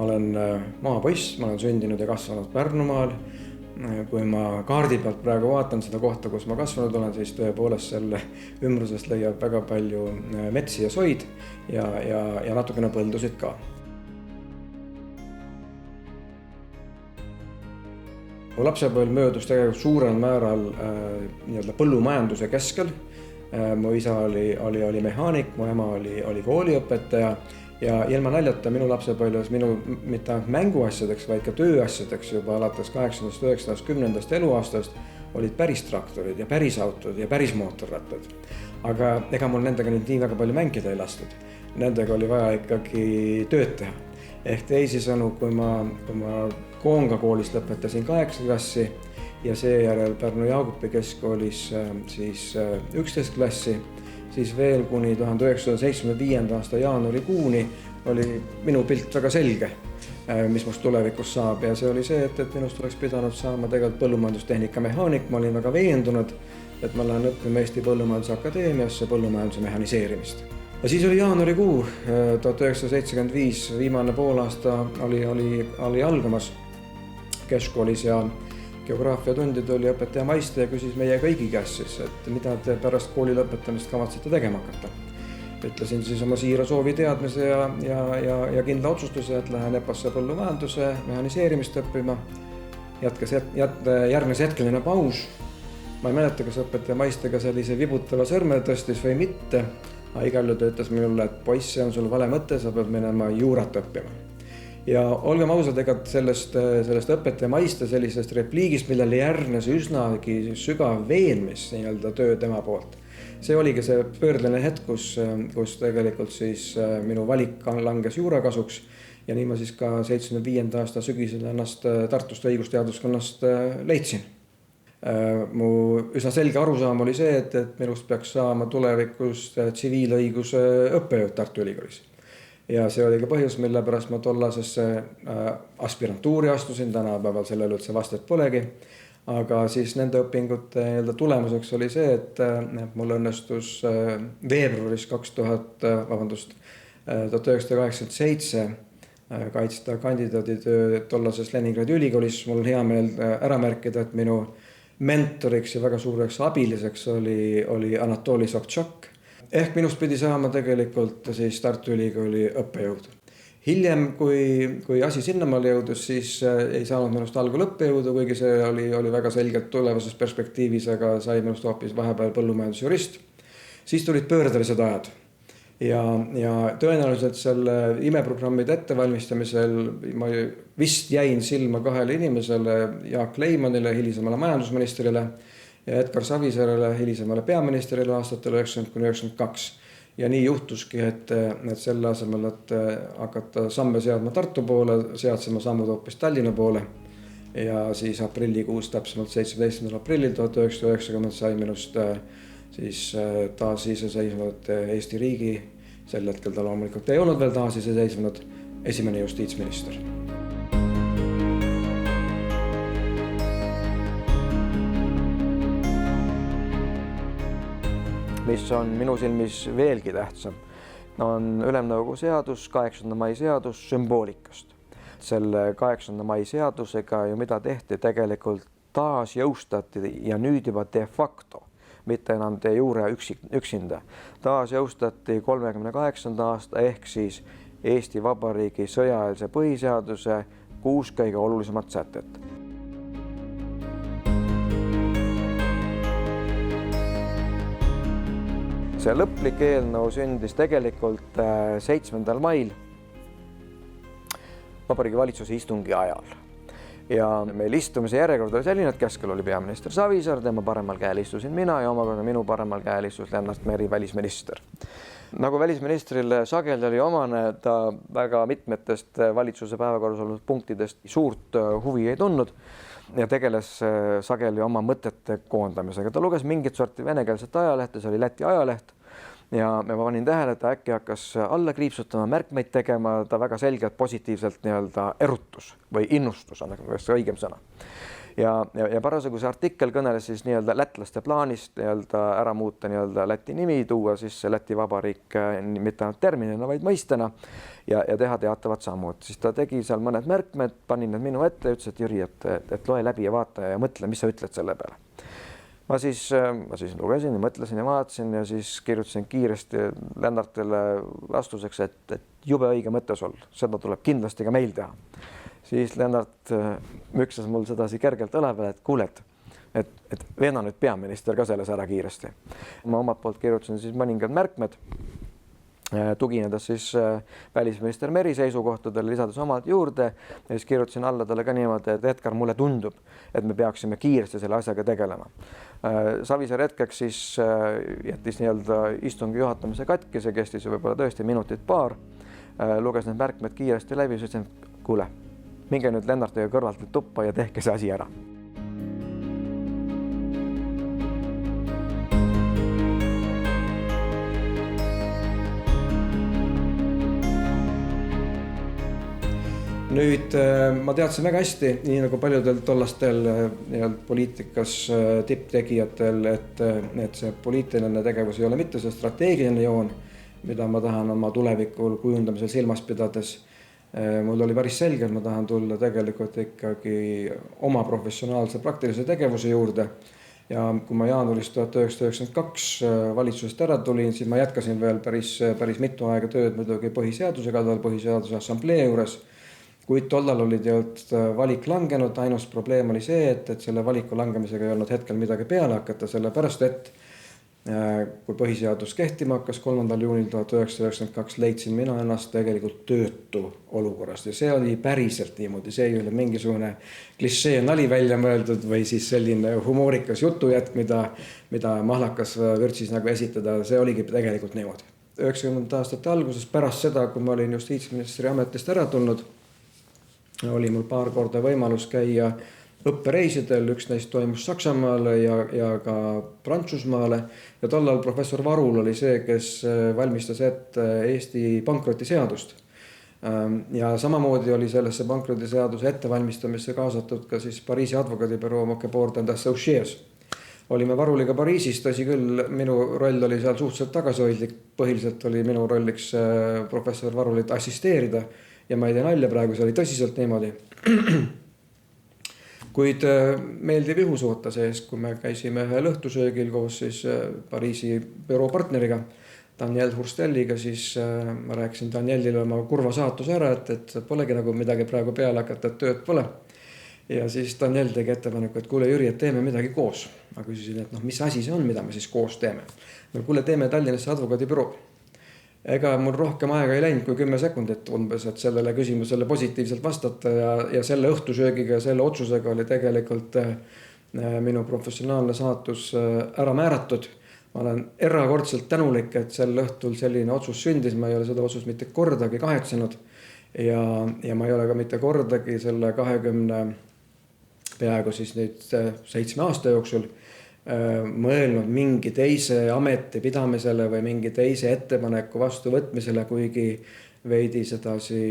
olen maapoiss, ma olen sündinud ja kasvanud Pärnumaal. Kui ma kaardi pealt praegu vaatan seda kohta, kus ma kasvanud olen, siis tõepoolest selle ümbrusest leiab väga palju metsi ja soid ja natukene põldusid ka. Mu lapsepõlv möödus tegelikult suurel määral põllumajanduse keskel. Mu isa oli mehaanik, mu ema oli kooliõpetaja. Ja ilma naljata minu lapsepõlves minu mitte ainult mänguasjadeks, vaid ka tööasjadeks juba alates 8., 9., 10. eluaastast olid päris traktorid ja päris autod ja päris mootorrattad. Aga ega mul nendega nüüd nii väga palju mängida ei lastud. Nendega oli vaja ikkagi tööd teha. Ehk teisisõnu, kui ma Koonga koolist lõpetasin 8. klassi ja seejärel Pärnu Jaagupi keskkoolis siis 11. klassi, siis veel kuni 1975. aasta jaanuarikuuni oli minu pilt väga selge, mis must tulevikus saab. Ja see oli see, et minust oleks pidanud saama tegelikult põllumajandustehnika mehaanik. Ma olin väga veendunud, et ma lähen õppima Eesti Põllumajanduse Akadeemiasse põllumajanduse mehaniseerimist. Ja siis oli jaanuarikuu 1975, viimane poolaasta oli algamas keskkoolis ja geograafiatundid oli õpetaja Maiste ja küsis meie kõigi käest siis, et mida te pärast kooli lõpetamist kavatsete tegema hakata. Ütlesin siis oma siira soovi teadmise ja kindla otsustuse, et lähen EPA-sse põllumajanduse mehaniseerimist õppima. Järgnes hetkeline paus. Ma ei mäleta, kas õpetaja Maistega sellise vibutava sõrme tõstis või mitte. Aga igal juhul ütles minule, et poiss, see on sul vale mõte, sa pead minema juurat õppima. Ja olgem ausad, ega sellest õpetaja Maiste sellisest repliigist, millele järgnes üsnagi sügav veenmis töö tema poolt. See oligi see pöördeline hetk, kus tegelikult siis minu valik langes juura kasuks ja nii ma siis ka 75. aasta sügisel ennast Tartust õigusteaduskonnast leidsin. Mu üsna selge arusaam oli see, et minust peaks saama tulevikus tsiviilõiguse õppejõud Tartu Ülikoolis. Ja see oli ka põhjus, mille pärast ma tollasesse aspirantuuri astusin, tänapäeval sellele üldse vastet polegi. Aga siis nende õpingute tulemuseks oli see, et mul õnnestus veebruaris 1987 kaitsta kandidaaditöö tollases Leningradi ülikoolis. Mul on hea meel ära märkida, et minu mentoriks ja väga suureks abiliseks oli Anatoli Sobtšak. Ehk minust pidi saama tegelikult siis Tartu Ülikooli õppejõud. Hiljem, kui asi sinnamaale jõudus, siis ei saanud minust algul õppejõudu, kuigi see oli väga selgelt tulevases perspektiivis, aga sai minust hoopis vahepeal põllumajandusjurist. Siis tulid pöördelised ajad. Ja tõenäoliselt selle imeprogrammide ettevalmistamisel ma vist jäin silma kahele inimesele, Jaak Leimanile, hilisemale majandusministrile, ja Edgar Savisaarele, hilisemale peaministrile aastatel 1990–1992. Ja nii juhtuski, et selle asemel, et hakata samme seadma Tartu poole, seadsime sammud hoopis Tallinna poole. Ja siis aprillikuus, täpsemalt 17. aprillil 1990 sai minust siis taas iseseisvad Eesti riigi, sel hetkel ta loomulikult ei olnud veel taas iseseisvad, esimene justiitsminister. Mis on minu silmis veelgi tähtsam, on Ülemnõukogu seadus, 8. mai seadus sümboolikast. Selle 8. mai seadusega ju mida tehti, tegelikult taas jõustati ja nüüd juba de facto, mitte enam de jure üksinda. Taas jõustati 38. aasta ehk siis Eesti Vabariigi sõjaeelse põhiseaduse 6 kõige olulisemat sätet. See lõplik eelnõu sündis tegelikult 7. mail Vabariigi Valitsuse istungi ajal. Ja meil istumise järjekord oli selline, et keskel oli peaminister Savisaar, tema paremal käel istusin mina ja omakorda minu paremal käel istus Lennart Meri, välisminister. Nagu välisministrile sageli oli omane, ta väga mitmetest valitsuse päevakorras olnud punktidest suurt huvi ei tundnud ja tegeles sageli oma mõtete koondamisega. Ta luges mingit sorti venekeelset ajalehte, see oli Läti ajaleht. Ja ma panin tähele, et ta äkki hakkas alla kriipsutama, märkmeid tegema, ta väga selgelt positiivselt erutus või innustus, on õigem sõna. ja parasjagu see artikkel kõneles siis nii-öelda lätlaste plaanist nii-öelda ära muuta nii-öelda Läti nimi, tuua siis Läti Vabariik mitte ainult terminina, vaid mõistena ja teha teatavat sammud. Siis ta tegi seal mõned märkmed, pani need minu ette ja ütles, et Jüri, et loe läbi ja vaata ja mõtle, mis sa ütled selle peale. Ma siis lugesin ja mõtlesin ja vaatasin ja siis kirjutasin kiiresti Lennartile vastuseks, et jube õige mõte sul, seda tuleb kindlasti ka meil teha. Siis Lennart müksas mul sedasi kergelt õla peale, et kuule, et veena nüüd peaminister ka selles ära kiiresti. Ma omalt poolt kirjutasin siis mõningad märkmed, tuginedes siis välisminister Meri seisukohtadele, lisades omalt juurde ja siis kirjutasin alla talle ka niimoodi, et Edgar, mulle tundub, et me peaksime kiiresti selle asjaga tegelema. Savisaar hetkeks siis jättis nii-öelda istungi juhatamise katki, see kestis võib-olla tõesti minutit paar, luges need märkmed kiiresti läbi, siis ütlesin, kuule, minge nüüd Lennartiga kõrvalt tuppa ja tehke see asi ära. Nüüd ma teadsin väga hästi, nii nagu paljudel tollastel poliitikas tipptegijatel, et see poliitiline tegevus ei ole mitte see strateegiline joon, mida ma tahan oma tulevikul kujundamisel silmas pidades. Mul oli päris selge, et ma tahan tulla tegelikult ikkagi oma professionaalse praktilise tegevuse juurde. Ja kui ma jaanuaris 1992 valitsusest ära tulin, siis ma jätkasin veel päris mitu aega tööd muidugi põhiseaduse kallal, põhiseaduse assamblee juures. Kuid tollal oli valik langenud, ainus probleem oli see, et selle valiku langemisega ei olnud hetkel midagi peale hakata, sellepärast et kui põhiseadus kehtima hakkas 3. juunil 1992 leidsin mina ennast tegelikult töötu olukorrast ja see oli päriselt niimoodi, see ei ole mingisugune klišee nali välja mõeldud või siis selline humoorikas jutujätk, mida mahlakas vürtsis nagu esitada, see oligi tegelikult niimoodi. 90. aastate alguses pärast seda, kui ma olin justiitsministri ametist ära tulnud, oli mul paar korda võimalus käia õppereisidel, üks neist toimus Saksamaale ja ka Prantsusmaale ja tollal professor Varul oli see, kes valmistas ette Eesti pankrotiseadust. Ja samamoodi oli sellesse pankrotiseaduse ettevalmistamisse kaasatud ka siis Pariisi advokaadibüroo Moquet-Board & Associés. Olime Varuliga Pariisis, tõsi küll, minu roll oli seal suhteliselt tagasihoidlik, põhiliselt oli minu rolliks professor Varulit assisteerida ja ma ei tee nalja praegu, see oli tõsiselt niimoodi. Kuid meeldiv juhus ootas ees, kui me käisime ühel õhtusöögil koos siis Pariisi büroo partneriga Daniel Hurstelliga, siis ma rääkisin Danielile oma kurva saatuse ära, et polegi nagu midagi praegu peale hakata, et tööd pole. Ja siis Daniel tegi ettepaneku, et kuule Jüri, et teeme midagi koos. Ma küsisin, et mis asi see on, mida me siis koos teeme. No kuule, teeme Tallinnasse advokaadibüroo. Ega mul rohkem aega ei läinud kui 10 sekundit umbes, et sellele küsimusele positiivselt vastata ja selle õhtusöögiga ja selle otsusega oli tegelikult minu professionaalne saatus ära määratud. Ma olen erakordselt tänulik, et sel õhtul selline otsus sündis, ma ei ole seda otsust mitte kordagi kahetsenud ja ma ei ole ka mitte kordagi selle 20 peaaegu siis nüüd 7 aasta jooksul mõelnud mingi teise ameti pidamisele või mingi teise ettepaneku vastu võtmisele, kuigi veidi sedasi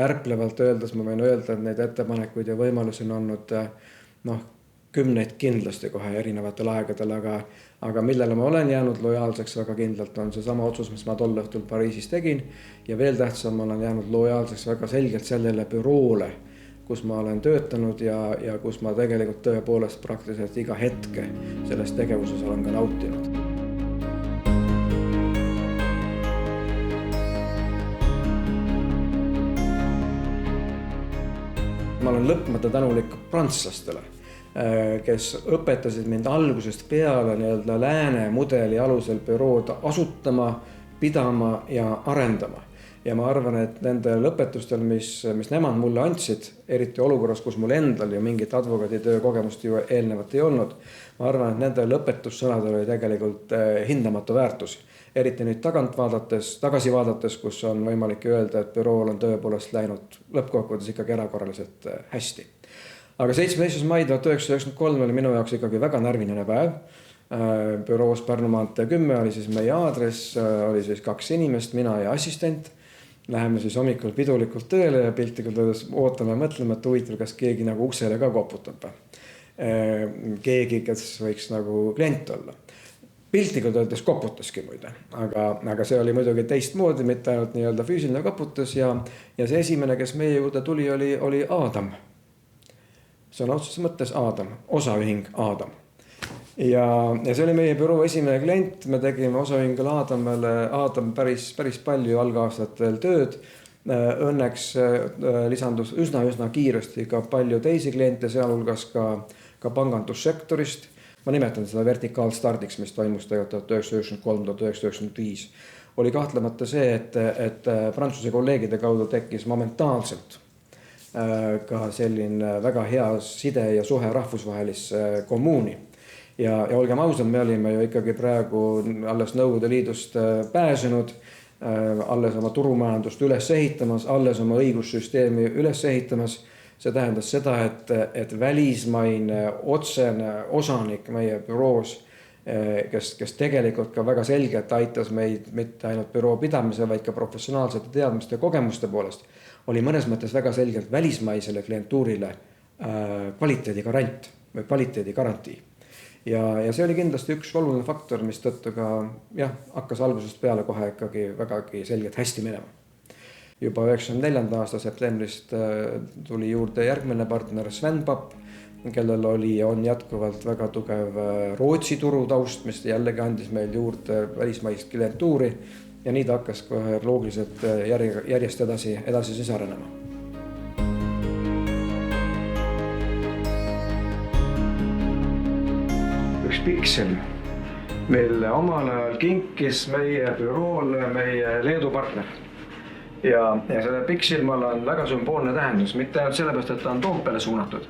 ärplevalt öeldes ma võin öelda, et neid ettepanekuid ja võimalusi on olnud kümneid kindlasti kohe erinevatel aegadel, aga millele ma olen jäänud lojaalseks väga kindlalt on see sama otsus, mis ma tol õhtul Pariisis tegin ja veel tähtsam ma olen jäänud lojaalseks väga selgelt sellele büroole, kus ma olen töötanud ja kus ma tegelikult tõepoolest praktiliselt iga hetke selles tegevuses olen ka nautinud. Ma olen lõpmata tänulik prantslastele, kes õpetasid mind algusest peale nii-öelda lääne mudeli alusel bürood asutama, pidama ja arendama. Ja ma arvan, et nende lõpetustel, mis nemad mulle andsid, eriti olukorras, kus mul endal ju mingit advokaaditöö kogemust ju eelnevat ei olnud, ma arvan, et nende lõpetussõnad oli tegelikult hindamatu väärtus. Eriti nüüd tagasi vaadates, kus on võimalik öelda, et bürool on tõepoolest läinud lõppkokkuvõttes ikkagi erakorraliselt hästi. Aga 17. mai 1993 oli minu jaoks ikkagi väga närviline päev. Büroos Pärnu maantee 10 oli siis meie aadress, oli siis 2 inimest, mina ja assistent. Läheme siis hommikul pidulikult tööle ja piltlikult öeldes ootame ja mõtleme, et huvitav, kas keegi nagu uksele ka koputab. Keegi, kes võiks nagu klient olla. Piltlikult öeldes koputaski muide, aga see oli muidugi teistmoodi, mitte ainult nii-öelda füüsiline koputus ja see esimene, kes meie juurde tuli, oli Adam. See on otseses mõttes Adam, osaühing Adam. Ja see oli meie büroo esimene klient, me tegime osaühingul Adam päris palju algaastatel tööd. Õnneks lisandus üsna kiiresti ka palju teisi kliente, sealhulgas ka pangandussektorist. Ma nimetan seda vertikaalstardiks, mis toimus 1993-1995. Oli kahtlemata see, et Prantsuse kolleegide kaudu tekkis momentaalselt ka selline väga hea side ja suhe rahvusvahelisse kommuuni. Ja olgem ausad, me olime ju ikkagi praegu alles Nõukogude Liidust pääsenud, alles oma turumajandust üles ehitamas, alles oma õigussüsteemi üles ehitamas. See tähendas seda, et välismaine otsene osanik meie büroos, kes tegelikult ka väga selgelt aitas meid mitte ainult büroo pidamise, vaid ka professionaalsete teadmiste ja kogemuste poolest, oli mõnes mõttes väga selgelt välismaisele klientuurile kvaliteedigarant või kvaliteedigarantii. Ja see oli kindlasti üks oluline faktor, mis tõttu ka hakkas algusest peale kohe ikkagi vägagi selgelt hästi minema. Juba 1994. aasta septembrist tuli juurde järgmine partner Sven Papp, kellel on jätkuvalt väga tugev Rootsi turu taust, mis jällegi andis meil juurde välismaist klientuuri ja nii ta hakkas kohe loogiliselt järjest edasi siis arenema. Üks Pixel, mille omal ajal kinkis meie büroole meie Leedu partner. Ja selle Pixilmal on väga sümboolne tähendus, mitte ainult sellepärast, et ta on Toompeale suunatud,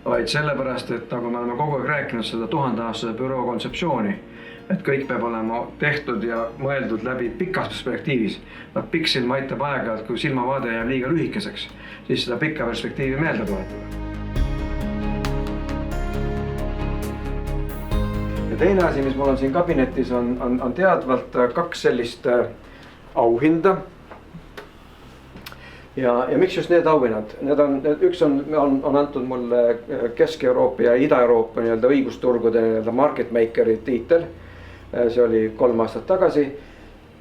vaid sellepärast, et nagu me oleme kogu aeg rääkinud seda 1000-aastase büroo kontseptsiooni, et kõik peab olema tehtud ja mõeldud läbi pikas perspektiivis. Pixil aitab aega, et kui silmavaade jääb liiga lühikeseks, siis seda pikka perspektiivi meelde tuletada. Ja teine asi, mis mul on siin kabinetis, on teadvalt 2 sellist auhinda. Ja miks just need auhinnad? Üks on antud mulle Kesk-Euroopa ja Ida-Euroopa õigusturgude market makeri tiitel. See oli 3 aastat tagasi.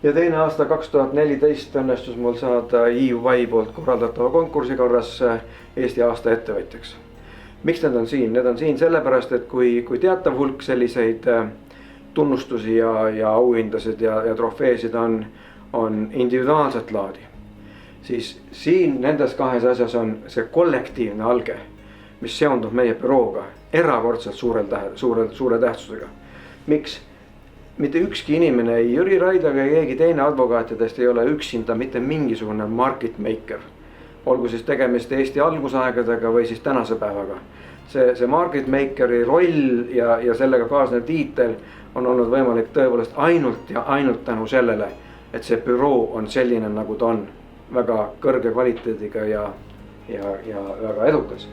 Ja teine aasta 2014 õnnestus mul saada EY poolt korraldatava konkursi korras Eesti aasta ettevõtjaks. Miks need on siin? Need on siin sellepärast, et kui teatav hulk selliseid tunnustusi ja auhindasid ja trofeesid on individuaalset laadi, siis siin nendes 2 asjas on see kollektiivne alge, mis seondub meie bürooga erakordselt suure tähtsusega. Miks? Mitte ükski inimene, ei Jüri Raida ega keegi teine advokaatidest ei ole üksinda mitte mingisugune market maker. Olgu siis tegemist Eesti algusaegadega või siis tänase päevaga. See market makeri roll ja sellega kaasnev tiitel on olnud võimalik tõepoolest ainult tänu sellele, et see büroo on selline, nagu ta on. Väga kõrge kvaliteediga ja väga edukas.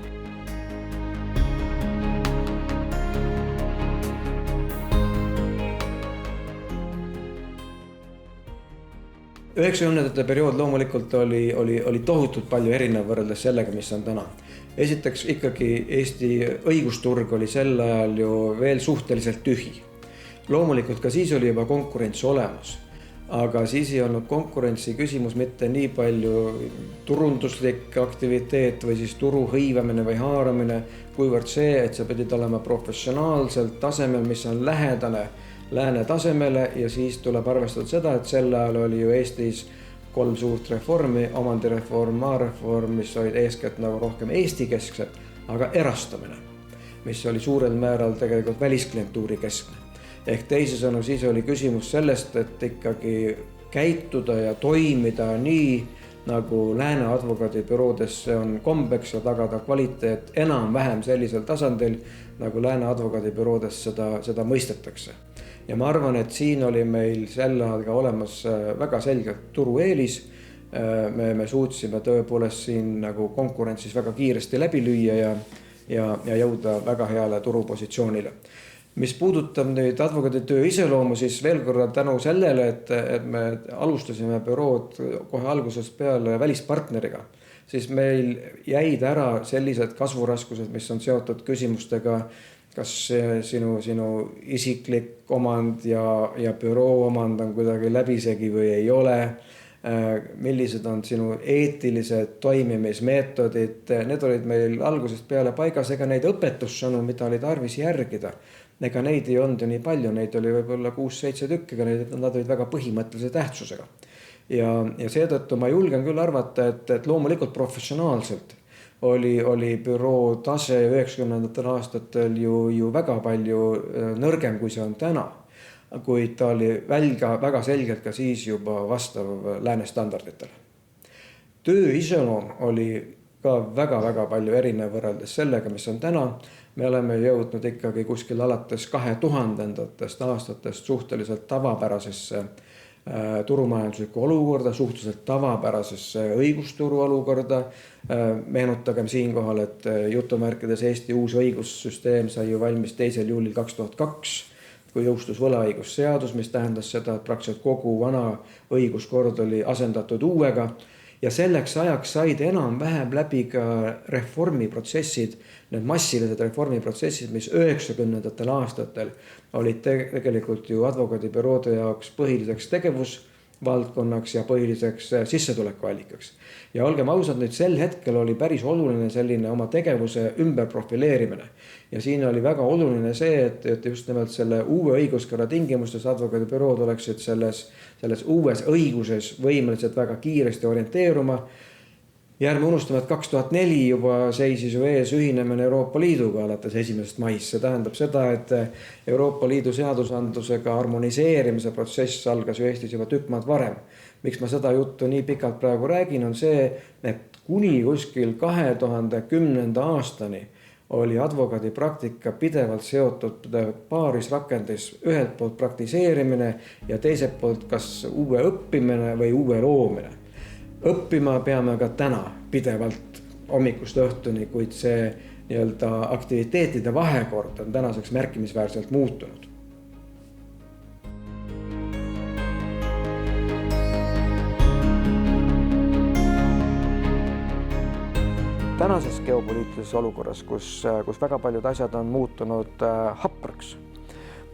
Üheksakümnendate periood loomulikult oli tohutult palju erinev võrreldes sellega, mis on täna. Esiteks ikkagi Eesti õigusturg oli sel ajal ju veel suhteliselt tühi. Loomulikult ka siis oli juba konkurents olemas. Aga siis ei olnud konkurentsi küsimus mitte nii palju turunduslik aktiviteet või siis turu hõivamine või haaramine, kuivõrd see, et sa pidid olema professionaalselt tasemel, mis on lähedane lääne tasemele ja siis tuleb arvestada seda, et sel ajal oli ju Eestis 3 suurt reformi, omandireform, maareform, mis olid eeskätt nagu rohkem Eesti kesksed, aga erastamine, mis oli suurel määral tegelikult välisklientuuri keskne. Ehk teisisõnu siis oli küsimus sellest, et ikkagi käituda ja toimida nii, nagu lääne advokaadibüroodes on kombeks ja tagada kvaliteet enam-vähem sellisel tasandil, nagu lääne advokaadibüroodes seda mõistetakse. Ja ma arvan, et siin oli meil sel ajal ka olemas väga selgelt turueelis. Me suutsime tõepoolest siin nagu konkurentsis väga kiiresti läbi lüüa ja jõuda väga heale turupositsioonile. Mis puudutab nüüd advokaaditöö iseloomu, siis veel korra tänu sellele, et me alustasime bürood kohe algusest peale välispartneriga, siis meil jäid ära sellised kasvuraskused, mis on seotud küsimustega, kas sinu isiklik omand ja büroo omand on kuidagi läbisegi või ei ole, millised on sinu eetilised toimimismeetodid, need olid meil algusest peale paigas, ega neid õpetussõnu, mida oli tarvis järgida, ega neid ei olnud ju nii palju, neid oli võib-olla 6-7 tükki, aga nad olid väga põhimõttelise tähtsusega. Ja seetõttu ma julgen küll arvata, et loomulikult professionaalselt oli büroo tase 90ndatel aastatel ju väga palju nõrgem, kui see on täna. Kuid ta oli väga selgelt ka siis juba vastav lääne standarditele. Töö iseloom oli ka väga palju erinev võrreldes sellega, mis on täna. Me oleme jõudnud ikkagi kuskil alates 2000ndatest aastatest suhteliselt tavapärasesse turumajanduslikku olukorda, suhteliselt tavapärasesse õigusturu olukorda. Meenutagem siinkohal, et jutumärkides Eesti uus õigussüsteem sai ju valmis 2. juulil 2002, kui jõustus võlaõigusseadus, mis tähendas seda, et praktiliselt kogu vana õiguskord oli asendatud uuega. Ja selleks ajaks said enam-vähem läbi ka reformiprotsessid, need massilised reformiprotsessid, mis 90ndatel aastatel olid tegelikult ju advokaadibüroode jaoks põhiliseks tegevusvaldkonnaks ja põhiliseks sissetulekuallikaks. Ja olgem ausad, nüüd sel hetkel oli päris oluline selline oma tegevuse ümberprofileerimine. Ja siin oli väga oluline see, et just nimelt selle uue õiguskorra tingimustes advokaadibürood oleksid selles uues õiguses võimelised väga kiiresti orienteeruma. Ja ärme unustame, et 2004 juba seisis ju ees ühinemine Euroopa Liiduga alates 1. maist. See tähendab seda, et Euroopa Liidu seadusandlusega harmoniseerimise protsess algas ju Eestis juba tükk maad varem. Miks ma seda juttu nii pikalt praegu räägin, on see, et kuni kuskil 2010. aastani oli advokaadipraktika pidevalt seotud paarisrakendis ühelt poolt praktiseerimine ja teiselt poolt kas uue õppimine või uue loomine. Õppima peame ka täna pidevalt hommikust õhtuni, kuid see nii-öelda aktiviteetide vahekord on tänaseks märkimisväärselt muutunud. Tänases geopoliitilises olukorras, kus väga paljud asjad on muutunud hapraks,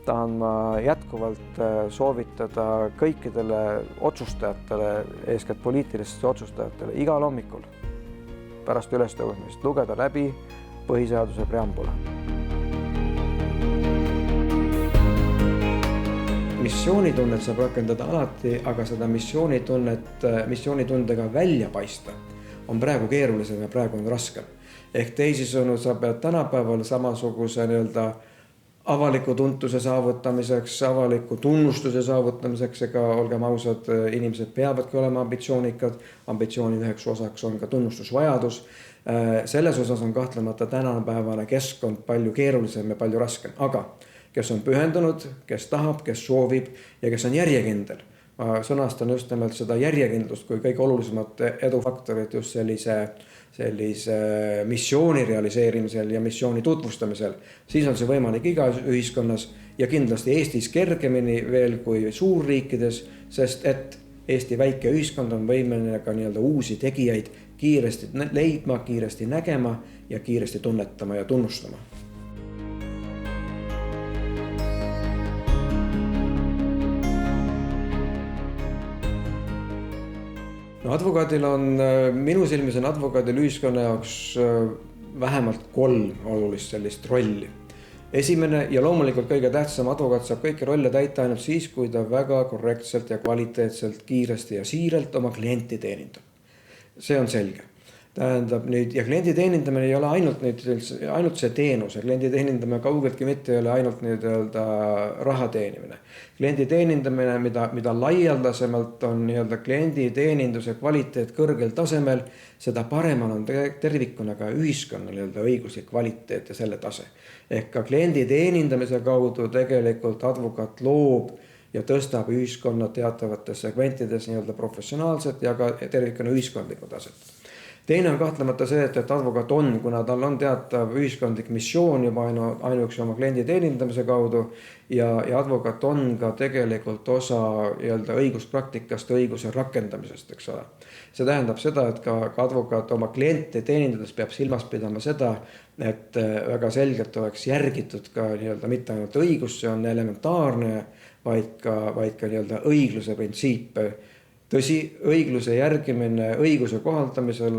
tahan ma jätkuvalt soovitada kõikidele otsustajatele, eeskätt poliitilistele otsustajatele, igal hommikul pärast ülestõusmist lugeda läbi põhiseaduse preambula. Missioonitunnet saab rakendada alati, aga seda missioonitundega välja paista on praegu keerulisem ja praegu on raskem. Ehk teisisõnu, sa pead tänapäeval samasuguse nii-öelda avaliku tuntuse saavutamiseks, avaliku tunnustuse saavutamiseks, ega olgem ausad, inimesed peavadki olema ambitsioonikad. Ambitsiooni üheks osaks on ka tunnustusvajadus. Selles osas on kahtlemata tänapäevane keskkond palju keerulisem ja palju raskem. Aga kes on pühendunud, kes tahab, kes soovib ja kes on järjekindel. Ma sõnastan just nimelt seda järjekindlust kui kõige olulisemat edufaktorit just sellise missiooni realiseerimisel ja missiooni tutvustamisel. Siis on see võimalik igas ühiskonnas ja kindlasti Eestis kergemini veel kui suurriikides, sest et Eesti väike ühiskond on võimeline ka nii-öelda uusi tegijaid kiiresti leidma, kiiresti nägema ja kiiresti tunnetama ja tunnustama. No, advokaadil on, minu silmis on advokaadil ühiskonna jaoks vähemalt 3 olulist sellist rolli. Esimene ja loomulikult kõige tähtsam, advokaat saab kõiki rolle täita ainult siis, kui ta väga korrektselt ja kvaliteetselt, kiiresti ja siiralt oma klienti teenindab. See on selge. Tähendab nüüd, ja kliendi teenindamine ei ole ainult see teenus ja kliendi teenindamine kaugeltki mitte ei ole ainult nii-öelda raha teenimine. Kliendi teenindamine, mida laialdasemalt on nii-öelda kliendi teeninduse kvaliteet kõrgel tasemel, seda paremal on tervikuna ka ühiskonna nii-öelda õiguslik kvaliteet ja selle tase. Ehk ka kliendi teenindamise kaudu tegelikult advokaat loob ja tõstab ühiskonna teatavates segmentides nii-öelda professionaalset ja ka tervikuna ühiskondlikku taset. Teine on kahtlemata see, et advokaat on, kuna tal on teatav ühiskondlik missioon juba ainuüksi oma kliendi teenindamise kaudu ja advokaat on ka tegelikult osa õiguspraktikast, õiguse rakendamisest, eks ole. See tähendab seda, et ka advokaat oma kliente teenindades peab silmas pidama seda, et väga selgelt oleks järgitud ka mitte ainult õigus, see on elementaarne, vaid ka õigluse printsiipe. Tõsi, õigluse järgimine õiguse kohaldamisel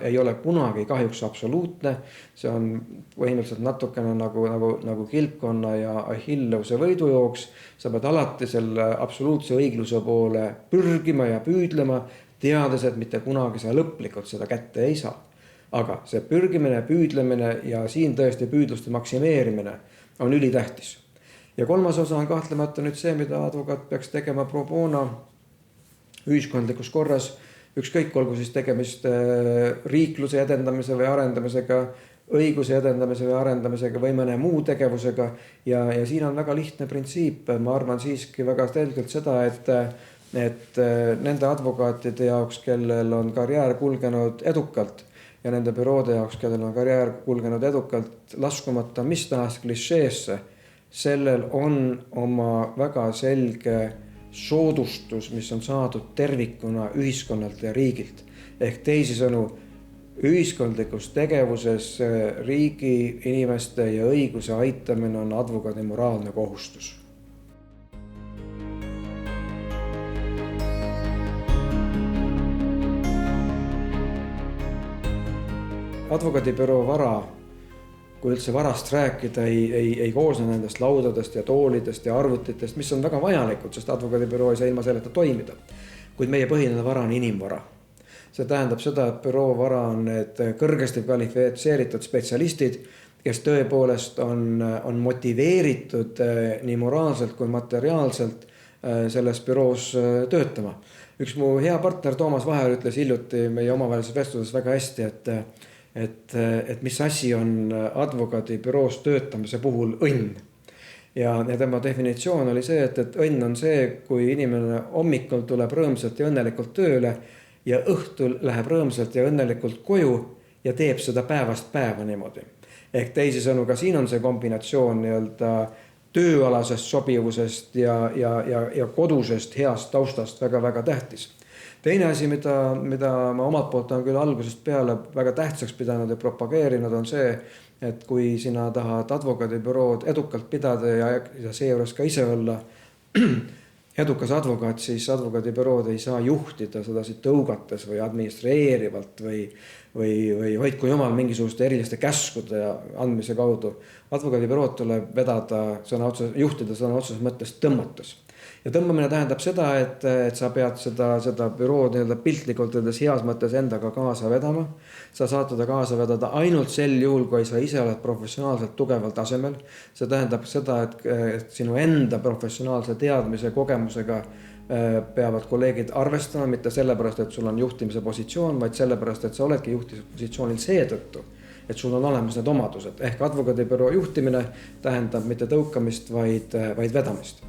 ei ole kunagi kahjuks absoluutne. See on põhimõtteliselt natukene nagu kilpkonna ja Achilleuse võidujooks. Sa pead alati selle absoluutse õigluse poole pürgima ja püüdlema, teades, et mitte kunagi sa lõplikult seda kätte ei saa. Aga see pürgimine, püüdlemine ja siin tõesti püüdluste maksimeerimine on ülitähtis. Ja kolmas osa on kahtlemata nüüd see, mida advokaat peaks tegema pro bono ühiskondlikus korras, ükskõik olgu siis tegemist riikluse edendamise või arendamisega, õiguse edendamise või arendamisega või mõne muu tegevusega. Ja siin on väga lihtne printsiip. Ma arvan siiski väga selgelt seda, et nende advokaatide jaoks, kellel on karjäär kulgenud edukalt ja nende büroode jaoks, kellel on karjäär kulgenud edukalt, laskumata mis tahes klišeesse, sellel on oma väga selge soodustus, mis on saadud tervikuna ühiskonnalt ja riigilt. Ehk teisisõnu, ühiskondlikus tegevuses riigi, inimeste ja õiguse aitamine on advokaadi moraalne kohustus. Advokaadibüroo vara, kui üldse varast rääkida, ei koosne nendest laudadest ja toolidest ja arvutitest, mis on väga vajalikud, sest advokaadibüroo ei saa ilma selleta toimida. Kuid meie põhiline vara on inimvara. See tähendab seda, et büroo vara on need kõrgesti kvalifitseeritud spetsialistid, kes tõepoolest on motiveeritud nii moraalselt kui materiaalselt selles büroos töötama. Üks mu hea partner Toomas Vaher ütles hiljuti meie omavahelises vestluses väga hästi, et mis asi on advokaadibüroos töötamise puhul õnn. Ja tema definitsioon oli see, et õnn on see, kui inimene hommikul tuleb rõõmsalt ja õnnelikult tööle ja õhtul läheb rõõmsalt ja õnnelikult koju ja teeb seda päevast päeva niimoodi. Ehk teisisõnu, ka siin on see kombinatsioon tööalasest sobivusest ja kodusest heast taustast väga tähtis. Teine asi, mida ma omalt poolt on küll algusest peale väga tähtsaks pidanud ja propageerinud, on see, et kui sina tahad advokaadibürood edukalt pidada ja seejuures ka ise olla edukas advokaat, siis advokaadibürood ei saa juhtida seda tõugates või administreerivalt või hoidku jumal mingisuguste eriliste käskude andmise kaudu. Advokaadibürood tuleb juhtida sõna otseses mõttes tõmmates. Ja tõmbamine tähendab seda, et sa pead seda bürood piltlikult heas mõttes endaga kaasa vedama. Sa saad teda kaasa vedada ainult sel juhul, kui sa ise oled professionaalselt tugeval tasemel. See tähendab seda, et sinu enda professionaalse teadmise kogemusega peavad kolleegid arvestama, mitte sellepärast, et sul on juhtimise positsioon, vaid sellepärast, et sa oledki juhtimise positsioonil seetõttu, et sul on olemas need omadused. Ehk advokaadibüroo juhtimine tähendab mitte tõukamist, vaid vedamist.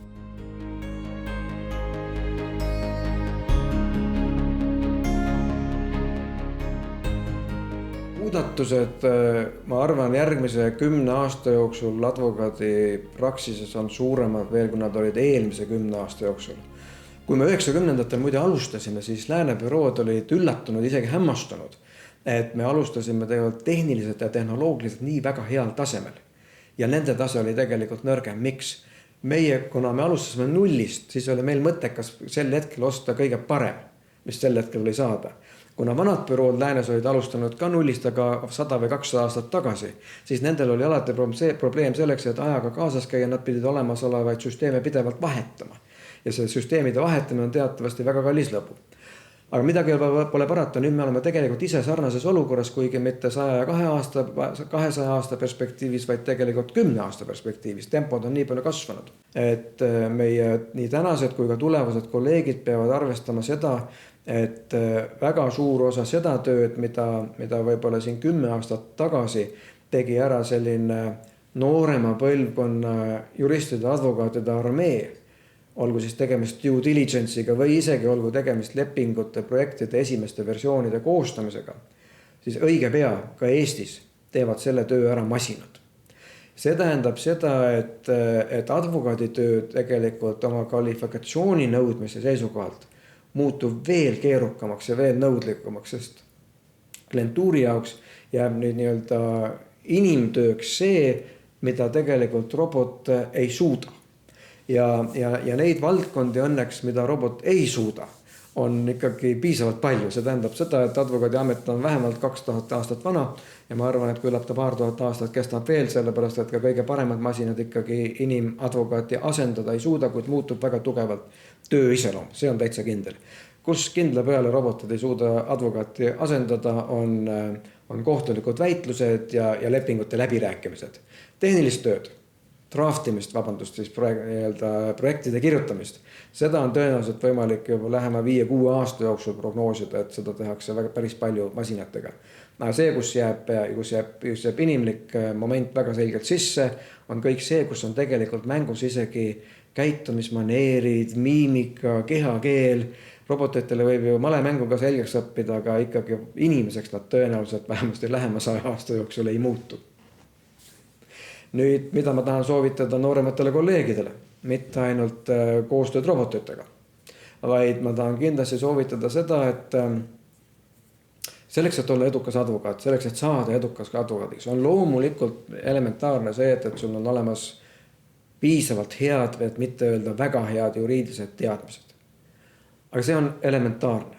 Muudatused, ma arvan, järgmise 10 aasta jooksul advokaadi praksises on suuremad veel, kui nad olid eelmise 10 aasta jooksul. Kui me 90-ndatel muide alustasime, siis lääne bürood olid üllatunud, isegi hämmastunud, et me alustasime tegelikult tehniliselt ja tehnoloogiliselt nii väga heal tasemel. Ja nende tase oli tegelikult nõrgem. Miks? Kuna me alustasime nullist, siis oli meil mõttekas sel hetkel osta kõige parem, mis sel hetkel oli saada. Kuna vanad bürood läänes olid alustanud ka nullist, aga 100 või 200 aastat tagasi, siis nendel oli alati probleem selleks, et ajaga kaasas käia, nad pidid olemasolevaid süsteeme pidevalt vahetama. Ja see süsteemide vahetamine on teatavasti väga kallis lõbu. Aga midagi pole parata, nüüd me oleme tegelikult ise sarnases olukorras, kuigi mitte 200 aasta perspektiivis, vaid tegelikult 10 aasta perspektiivis. Tempod on nii palju kasvanud, et meie nii tänased kui ka tulevased kolleegid peavad arvestama seda, et väga suur osa seda tööd, mida võib-olla siin 10 aastat tagasi tegi ära selline noorema põlvkonna juristide, advokaatide armee, olgu siis tegemist due diligence'iga või isegi olgu tegemist lepingute, projektide esimeste versioonide koostamisega, siis õige pea ka Eestis teevad selle töö ära masinad. See tähendab seda, et advokaaditöö tegelikult oma kvalifikatsiooni nõudmise seisukohalt muutub veel keerukamaks ja veel nõudlikumaks, sest klientuuri jaoks jääb nüüd nii-öelda inimtööks see, mida tegelikult robot ei suuda. Ja neid valdkondi õnneks, mida robot ei suuda, on ikkagi piisavalt palju. See tähendab seda, et advokaadiamet on vähemalt 2000 aastat vana ja ma arvan, et küllap ta paar tuhat aastat kestab veel, sellepärast et ka kõige paremad masinad ikkagi inimadvokaati asendada ei suuda, kuid muutub väga tugevalt töö iseloom. See on täitsa kindel. Kus kindla peale robotid ei suuda advokaati asendada, on kohtulikud väitlused ja lepingute läbirääkimised. Tehnilist tööd, draftimist, siis projektide kirjutamist. Seda on tõenäoliselt võimalik juba lähema 5-6 aasta jooksul prognoosida, et seda tehakse päris palju masinatega. See, kus jääb inimlik moment väga selgelt sisse, on kõik see, kus on tegelikult mängus isegi käitumismaneerid, miimika, kehakeel. Robotitele võib ju malemänguga selgeks õppida, aga ikkagi inimeseks nad tõenäoliselt vähemasti lähema 100 aasta jooksul ei muutu. Nüüd, mida ma tahan soovitada noorematele kolleegidele, mitte ainult koostööd robotitega, vaid ma tahan kindlasti soovitada seda, et selleks, et olla edukas advokaat, selleks, et saada edukas advokaadiks, on loomulikult elementaarne see, et sul on olemas piisavalt head, et mitte öelda väga head juriidilised teadmised. Aga see on elementaarne.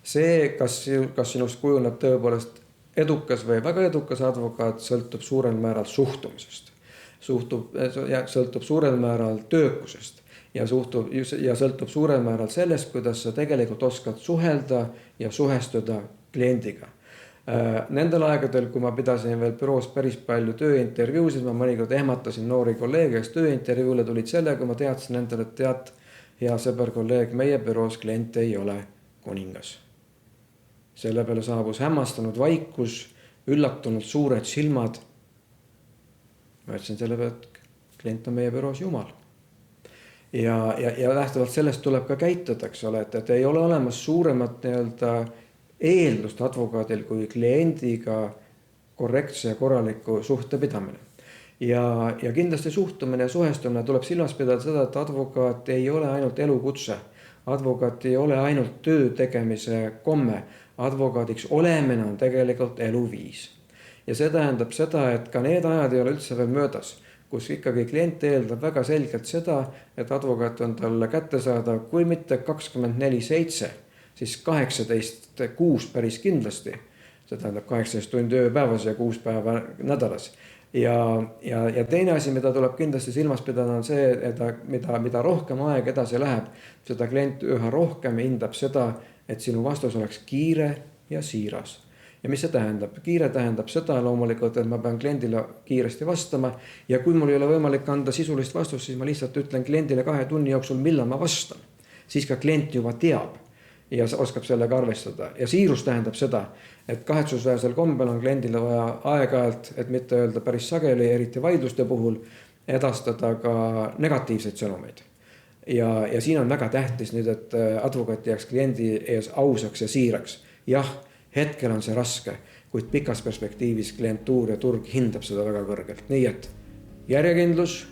See, kas sinust kujuneb tõepoolest edukas või väga edukas advokaat, sõltub suurel määral suhtumisest. Sõltub suurel määral töökusest ja sõltub suurel määral sellest, kuidas sa tegelikult oskad suhelda ja suhestuda kliendiga. Nendel aegadel, kui ma pidasin veel büroos päris palju tööintervjuusid, ma mõnikord ehmatasin noori kolleege, kes tööintervjuule tulid selle, kui ma teadsin endale, et tead, hea sõber kolleeg, meie büroos klient ei ole kuningas. Selle peale saabus hämmastanud vaikus, üllatunud suured silmad. Ma ütlesin selle peale, et klient on meie büroos jumal. Ja lähtuvalt sellest tuleb ka käituda, eks ole, et ei ole olemas suuremat eeldust advokaadil kui kliendiga korrektse ja korraliku suhte pidamine. Ja kindlasti suhtumine ja suhestumine tuleb silmas pidada seda, et advokaat ei ole ainult elukutse. Advokaat ei ole ainult töö tegemise komme. Advokaadiks olemine on tegelikult eluviis. Ja see tähendab seda, et ka need ajad ei ole üldse veel möödas, kus ikkagi klient eeldab väga selgelt seda, et advokaat on talle kätte saada, kui mitte 24/7, siis 18/6 päris kindlasti. See tähendab 18 tundi ööpäevas ja 6 päeva nädalas. Ja teine asi, mida tuleb kindlasti silmas pidada, on see, et mida rohkem aeg edasi läheb, seda klient üha rohkem hindab seda, et sinu vastus oleks kiire ja siiras. Ja mis see tähendab? Kiire tähendab seda loomulikult, et ma pean kliendile kiiresti vastama ja kui mul ei ole võimalik anda sisulist vastust, siis ma lihtsalt ütlen kliendile 2 tunni jooksul, millal ma vastan. Siis ka klient juba teab ja oskab sellega arvestada. Ja siirus tähendab seda, et kahetsusväärsel kombel on kliendile vaja aeg-ajalt, et mitte öelda päris sageli, eriti vaidluste puhul, edastada ka negatiivseid sõnumeid. Ja siin on väga tähtis nüüd, et advokaat jääks kliendi ees ausaks ja siiraks. Jah, hetkel on see raske, kuid pikas perspektiivis klientuur ja turg hindab seda väga kõrgelt. Nii et järjekindlus,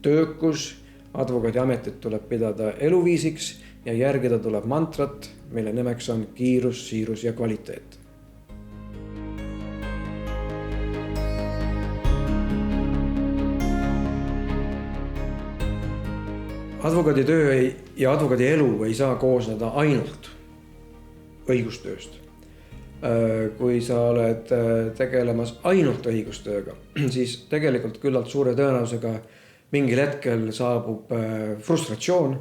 töökus, advokaadiametit tuleb pidada eluviisiks ja järgida tuleb mantrat, mille nimeks on kiirus, siirus ja kvaliteet. Advokaaditöö ja advokaadielu ei saa koosneda ainult õigustööst. Kui sa oled tegelemas ainult õigustööga, siis tegelikult küllalt suure tõenäosusega mingil hetkel saabub frustratsioon,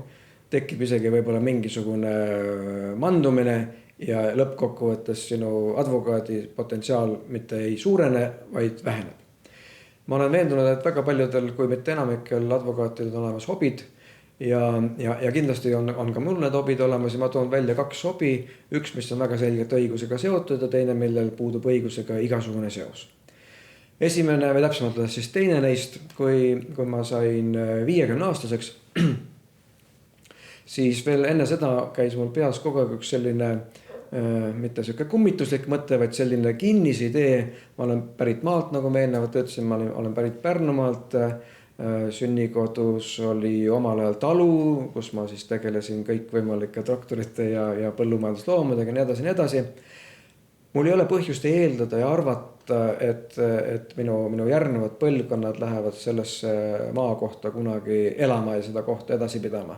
tekib isegi võib-olla mingisugune mandumine ja lõppkokkuvõttes sinu advokaadi potentsiaal mitte ei suurene, vaid väheneb. Ma olen veendunud, et väga paljudel, kui mitte enamikel advokaatidel on olemas hobid ja kindlasti on ka mul need hobid olemas ja ma toon välja 2 hobi, üks, mis on väga selgelt õigusega seotud ja teine, millel puudub õigusega igasugune seos. Esimene või täpsemalt siis teine neist, kui ma sain 50-aastaseks, siis veel enne seda käis mul peas kogu aeg üks selline mitte siuke kummituslik mõte, vaid selline kinnisidee. Ma olen pärit maalt, nagu ma eelnevalt ütlesin, ma olen pärit Pärnumaalt. Sünnikoodus oli omal ajal talu, kus ma siis tegelesin kõikvõimalike traktorite ja põllumajandusloomadega ja nii edasi. Mul ei ole põhjust eeldada ja arvata, et minu järgnevad põlvkonnad lähevad sellesse maakohta kunagi elama ja seda kohta edasi pidama.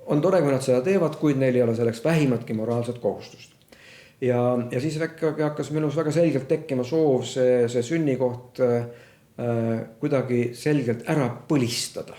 On tore, kui nad seda teevad, kuid neil ei ole selleks vähimatki moraalset kohustust. Ja siis hakkas minus väga selgelt tekkima soov see sünnikoht kuidagi selgelt ära põlistada.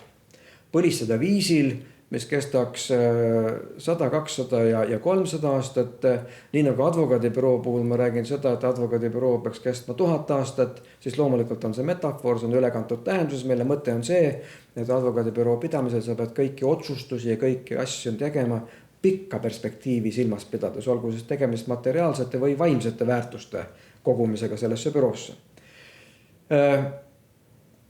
Põlistada viisil, mis kestaks 100, 200 ja 300 aastat. Nii nagu advokaadibüroo puhul ma räägin seda, et advokaadibüroo peaks kestma 1000 aastat, siis loomulikult on see metafoor, see on ülekantud tähenduses. Meile mõte on see, et advokaadibüroo pidamisel sa pead kõiki otsustusi ja kõiki asju tegema pikka perspektiivi silmas pidades, olgu siis tegemist materiaalsete või vaimsete väärtuste kogumisega sellesse büroosse.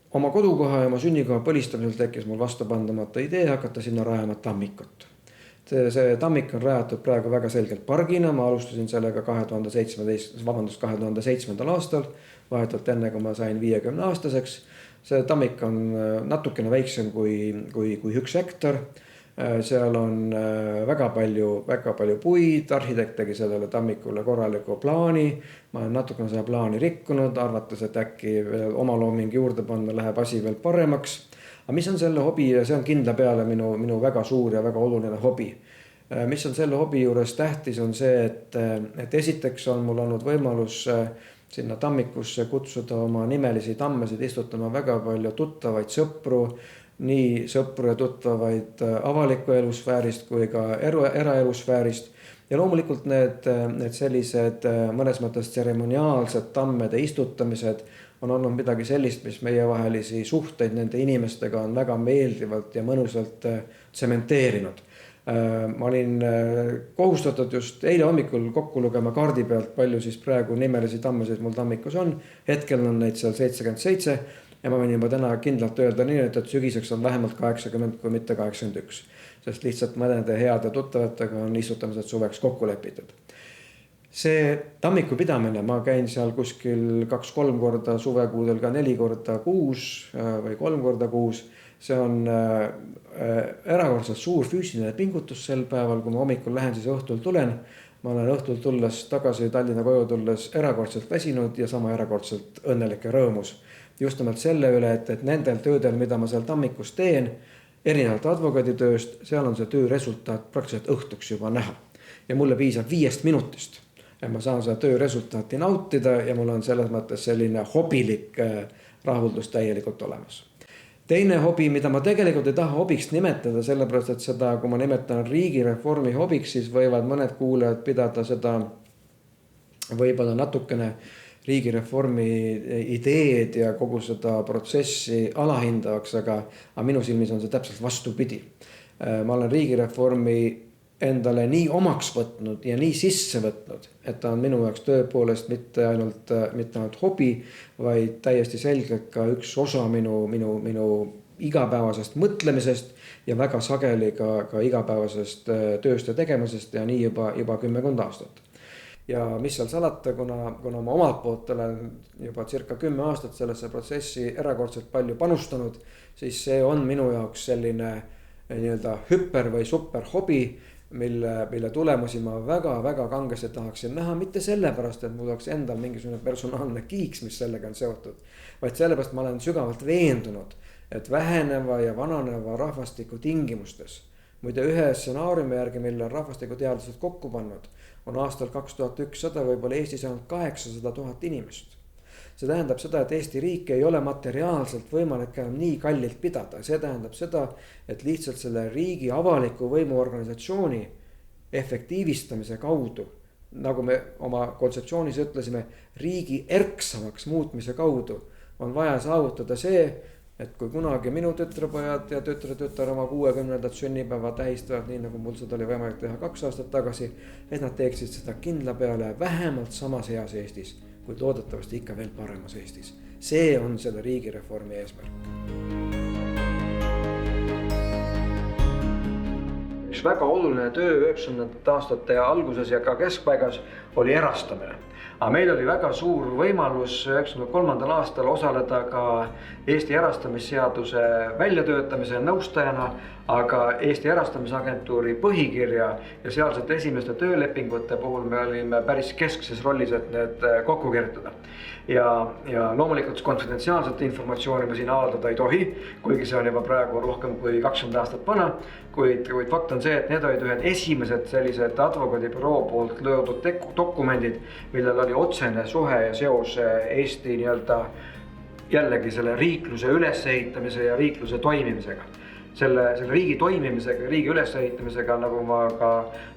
Oma kodukoha ja oma sünnikoha põlistamisel tekkis mul vastupandamata idee hakata sinna rajama tammikut. See tammik on rajatud praegu väga selgelt pargina. Ma alustasin sellega 2007. aastal, vahetult enne, kui ma sain 50 aastaseks. See tammik on natukene väiksem kui 1 hektar. Seal on väga palju puid, arhitekt tegi sellele tammikule korraliku plaani. Ma olen natukene seda plaani rikkunud, arvates, et äkki oma looming juurde panna läheb asi veel paremaks. Aga mis on selle hobi, ja see on kindla peale minu väga suur ja väga oluline hobi. Mis on selle hobi juures tähtis on see, et esiteks on mul olnud võimalus sinna tammikusse kutsuda oma nimelisi tammesid istutama väga palju tuttavaid sõpru, nii sõpru ja tuttavaid avaliku elusfäärist kui ka eraelusfäärist. Ja loomulikult need sellised mõnes mõttes tseremoniaalsed tammede istutamised on olnud midagi sellist, mis meie vahelisi suhteid nende inimestega on väga meeldivalt ja mõnusalt tsementeerinud. Ma olin kohustatud just eile hommikul kokku lugema kaardi pealt, palju siis praegu nimelisi tammesid mul tammikus on. Hetkel on neid seal 77 ja ma võin juba täna kindlalt öelda nii, et sügiseks on vähemalt 80 kui mitte 81. Sest lihtsalt mõnede heade tuttavatega on istutamised suveks kokku lepitud. See tammiku pidamine, ma käin seal kuskil 2-3 korda suvekuudel ka 4 korda kuus või 3 korda kuus. See on erakordselt suur füüsiline pingutus sel päeval, kui ma hommikul lähen, siis õhtul tulen. Ma olen õhtul tulles tagasi Tallinna koju tulles erakordselt väsinud ja sama erakordselt õnnelik ja rõõmus. Just nimelt selle üle, et nendel töödel, mida ma seal tammikus teen, erinevalt advokaaditööst, seal on see töö resultaat praktiliselt õhtuks juba näha. Ja mulle piisab 5 minutist. Ja ma saan seda töö resultaati nautida ja mul on selles mõttes selline hobilik rahuldus täielikult olemas. Teine hobi, mida ma tegelikult ei taha hobiks nimetada, sellepärast, et seda, kui ma nimetan riigireformi hobiks, siis võivad mõned kuulajad pidada seda võib-olla natukene riigireformi ideed ja kogu seda protsessi alahindavaks, aga minu silmis on see täpselt vastupidi. Ma olen riigireformi endale nii omaks võtnud ja nii sisse võtnud, et ta on minu jaoks tõepoolest mitte ainult hobi, vaid täiesti selgelt ka üks osa minu igapäevasest mõtlemisest ja väga sageli ka igapäevasest tööst ja tegemisest ja nii juba 10 aastat. Ja mis seal salata, kuna ma omalt poolt olen juba circa 10 aastat sellesse protsessi erakordselt palju panustanud, siis see on minu jaoks selline nii-öelda hüper või super hobi, mille tulemusi ma väga kangesti tahaksin näha, mitte sellepärast, et mul oleks endal mingisugune personaalne kiiks, mis sellega on seotud, vaid sellepärast ma olen sügavalt veendunud, et väheneva ja vananeva rahvastiku tingimustes, muide ühe stsenaariumi järgi, mille on rahvastikuteadlased kokku pannud, on aastal 2100 võib-olla Eestis ainult 800 000 inimest. See tähendab seda, et Eesti riik ei ole materiaalselt võimalik enam nii kallilt pidada. See tähendab seda, et lihtsalt selle riigi avaliku võimuorganisatsiooni efektiivistamise kaudu, nagu me oma kontseptsioonis ütlesime, riigi erksamaks muutmise kaudu on vaja saavutada see, et kui kunagi minu tütrepojad ja tütre-tütar oma 60. sünnipäeva tähistavad, nii nagu mul seda oli võimalik teha 2 aastat tagasi, et nad teeksid seda kindla peale vähemalt samas heas Eestis, kuid loodetavasti ikka veel paremas Eestis. See on selle riigireformi eesmärk. üks väga oluline töö 90. aastate alguses ja ka keskpaigas oli erastamine. Aga meil oli väga suur võimalus 1993. aastal osaleda ka Eesti erastamisseaduse väljatöötamise nõustajana, aga Eesti erastamisagentuuri põhikirja ja sealsete esimeste töölepingute puhul me olime päris keskses rollis, et need kokku kirjutada. Ja loomulikult konfidentsiaalset informatsiooni me siin avaldada ei tohi, kuigi see on juba praegu rohkem kui 20 aastat vana, kuid fakt on see, et need olid ühed esimesed sellised advokaadibüroo poolt löödud dokumendid, millel oli otsene suhe ja seos Eesti jällegi selle riikluse ülesehitamise ja riikluse toimimisega. Selle riigi toimimisega, riigi ülesehitamisega, nagu ma ka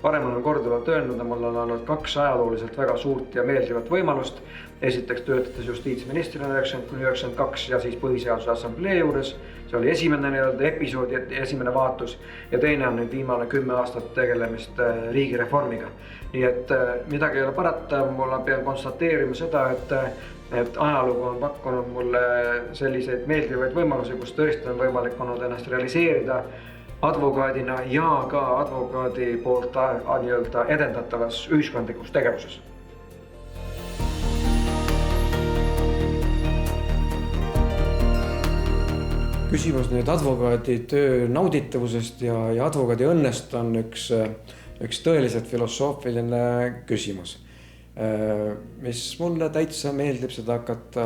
varem olen korduvalt öelnud, mul on olnud 2 ajalooliselt väga suurt ja meeldivat võimalust. Esiteks töötades justiitsministrina 1992 ja siis Põhiseaduse Assamblee juures. See oli esimene episood, esimene vaatus ja teine on nüüd viimane 10 aastat tegelemist riigireformiga. Nii et midagi ei ole parata, mul pean konstateerima seda, et ajalugu on pakkunud mulle selliseid meeldivaid võimalusi, kus tõesti on võimalik olnud ennast realiseerida advokaadina ja ka advokaadi poolt edendatavas ühiskondlikus tegevuses. Küsimus nüüd advokaadi töö nauditavusest ja advokaadi õnnest on üks tõeliselt filosoofiline küsimus, mis mulle täitsa meeldib seda hakata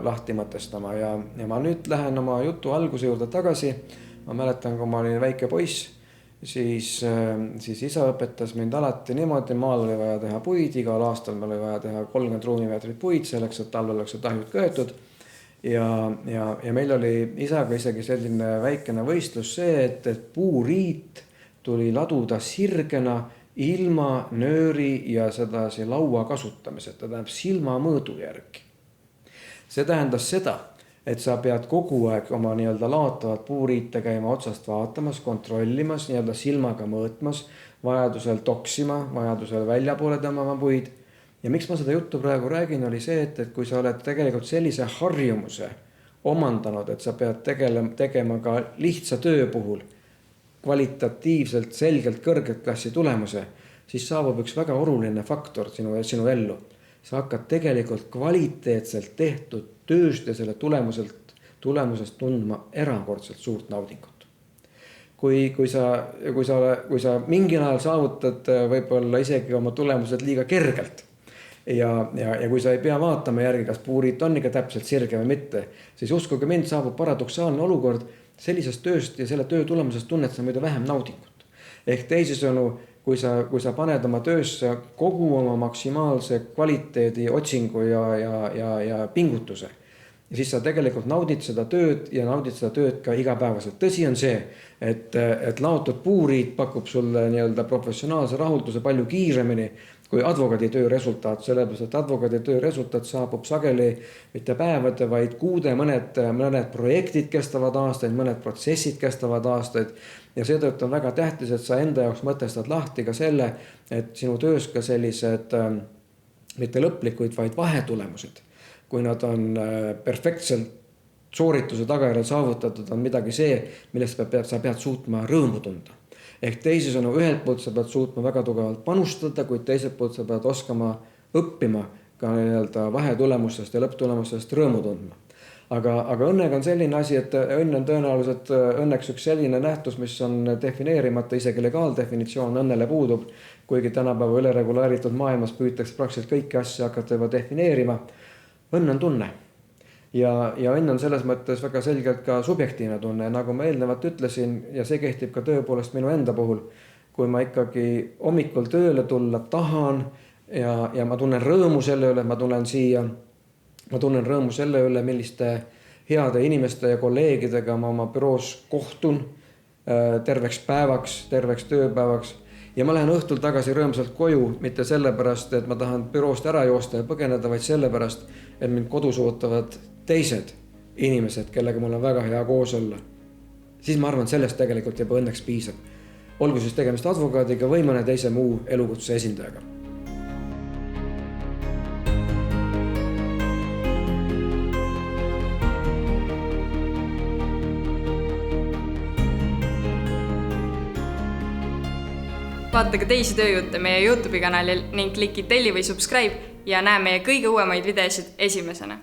lahti mõtestama ja ma nüüd lähen oma jutu alguse juurde tagasi. Ma mäletan, kui ma olin väike poiss, siis isa õpetas mind alati niimoodi, maal oli vaja teha puid, igal aastal meil oli vaja teha 30 ruumimeetrit puid selleks, et talvel oleks tahjud köetud. Ja meil oli isaga isegi selline väikene võistlus see, et puuriit tuli laduda sirgena ilma nööri ja sedasi laua kasutamiseta, tähendab silmamõõdu järgi. See tähendas seda, et sa pead kogu aeg oma laatavat puuriite käima otsast vaatamas, kontrollimas, silmaga mõõtmas, vajadusel toksima, vajadusel väljapoole tõmbama puid. Ja miks ma seda juttu praegu räägin, oli see, et kui sa oled tegelikult sellise harjumuse omandanud, et sa pead tegema ka lihtsa töö puhul kvalitatiivselt selgelt kõrget klassi tulemuse, siis saabub üks väga oluline faktor sinu ellu. Sa hakkad tegelikult kvaliteetselt tehtud tööst ja selle tulemusest tundma erakordselt suurt naudingut. Kui sa mingil ajal saavutad võib-olla isegi oma tulemused liiga kergelt ja kui sa ei pea vaatama järgi, kas puuriit on ikka täpselt sirge või mitte, siis uskuge mind, saabub paradoksaalne olukord, sellisest tööst ja selle töö tulemusest tunned sa muide vähem naudingut. Ehk teisisõnu, kui sa paned oma töösse kogu oma maksimaalse kvaliteedi otsingu ja pingutuse, ja siis sa tegelikult naudid seda tööd ja naudid seda tööd ka igapäevaselt. Tõsi on see, et laotud puuriit pakub sulle professionaalse rahulduse palju kiiremini kui advokaadi töö resultaat, sellepärast, et advokaadi töö resultaat saabub sageli mitte päevade, vaid kuude, mõned projektid kestavad aastaid, mõned protsessid kestavad aastaid ja seetõttu on väga tähtis, et sa enda jaoks mõtestad lahti ka selle, et sinu töös ka sellised mitte lõplikuid, vaid vahetulemused, kui nad on perfektselt soorituse tagajärjel saavutatud, on midagi see, millest sa pead suutma rõõmu tunda. Ehk teisisõnu, ühelt poolt sa pead suutma väga tugevalt panustada, kuid teiselt poolt sa pead oskama õppima ka vahetulemustest ja lõpptulemustest rõõmu tundma. Aga õnnega on selline asi, et õnn on tõenäoliselt õnneks üks selline nähtus, mis on defineerimata, isegi legaaldefinitsioon õnnele puudub, kuigi tänapäeva üleregulaaritud maailmas püütakse praktiliselt kõiki asja hakata juba defineerima. Õnn on tunne. Ja õnn on selles mõttes väga selgelt ka subjektiivne tunne, nagu ma eelnevalt ütlesin, ja see kehtib ka tõepoolest minu enda puhul. Kui ma ikkagi hommikul tööle tulla tahan ja ma tunnen rõõmu selle üle, ma tunnen rõõmu selle üle, milliste heade inimeste ja kolleegidega ma oma büroos kohtun terveks päevaks, terveks tööpäevaks. Ja ma lähen õhtul tagasi rõõmsalt koju, mitte sellepärast, et ma tahan büroost ära joosta ja põgeneda, vaid sellepärast, et mind kodus ootavad teised inimesed, kellega mul on väga hea koos olla. Siis ma arvan, sellest tegelikult juba õnneks piisab. Olgu siis tegemist advokaadiga või mõne teise muu elukutse esindajaga. vaata ka teisi tööjutte meie YouTube'i kanalil ning kliki telli või subscribe ja näe meie kõige uuemaid videosid esimesena.